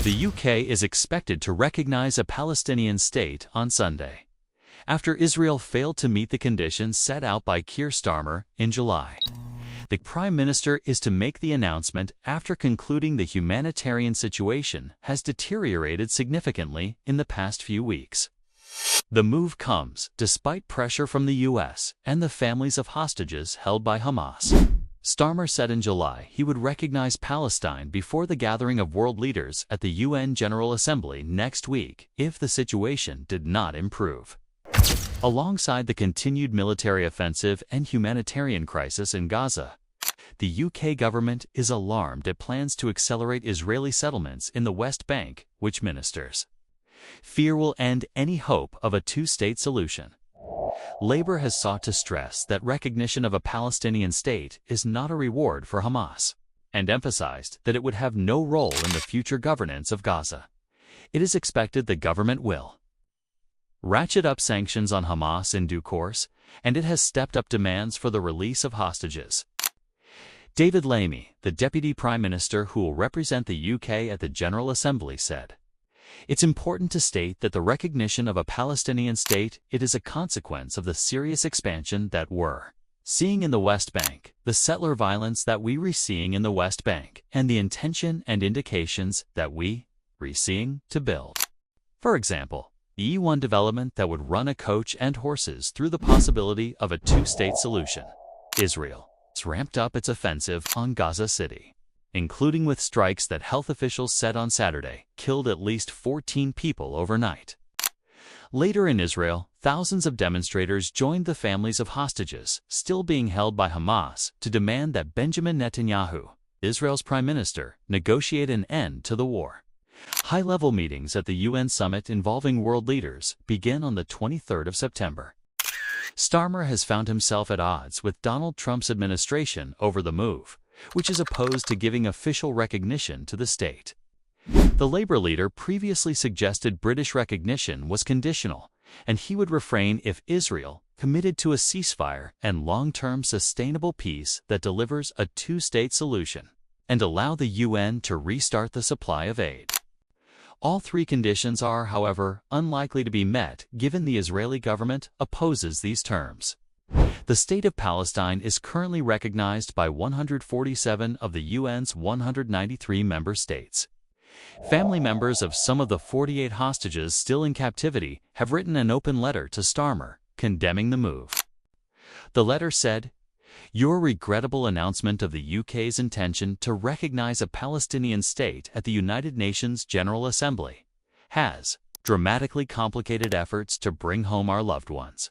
The UK is expected to recognize a Palestinian state on Sunday, after Israel failed to meet the conditions set out by Keir Starmer in July. The Prime Minister is to make the announcement after concluding the humanitarian situation has deteriorated significantly in the past few weeks. The move comes despite pressure from the US and the families of hostages held by Hamas. Starmer said in July he would recognize Palestine before the gathering of world leaders at the UN General Assembly next week if the situation did not improve. Alongside the continued military offensive and humanitarian crisis in Gaza, the UK government is alarmed at plans to accelerate Israeli settlements in the West Bank, which ministers fear will end any hope of a two-state solution. Labour has sought to stress that recognition of a Palestinian state is not a reward for Hamas, and emphasized that it would have no role in the future governance of Gaza. It is expected the government will ratchet up sanctions on Hamas in due course, and it has stepped up demands for the release of hostages. David Lammy, the Deputy Prime Minister who will represent the UK at the General Assembly, said, "It's important to state that the recognition of a Palestinian state is a consequence of the serious expansion that we're seeing in the West Bank, the settler violence that we're seeing in the West Bank, and the intention and indications that we're seeing to build. For example, the E1 development that would run a coach and horses through the possibility of a two-state solution. Israel has ramped up its offensive on Gaza City, including with strikes that health officials said on Saturday killed at least 14 people overnight." Later in Israel, thousands of demonstrators joined the families of hostages still being held by Hamas to demand that Benjamin Netanyahu, Israel's prime minister, negotiate an end to the war. High-level meetings at the UN summit involving world leaders begin on the 23rd of September. Starmer has found himself at odds with Donald Trump's administration over the move, which is opposed to giving official recognition to the state. The Labour leader previously suggested British recognition was conditional, and he would refrain if Israel committed to a ceasefire and long-term sustainable peace that delivers a two-state solution, and allow the UN to restart the supply of aid. All three conditions are, however, unlikely to be met given the Israeli government opposes these terms. The State of Palestine is currently recognized by 147 of the UN's 193 member states. Family members of some of the 48 hostages still in captivity have written an open letter to Starmer, condemning the move. The letter said, "Your regrettable announcement of the UK's intention to recognize a Palestinian state at the United Nations General Assembly has dramatically complicated efforts to bring home our loved ones.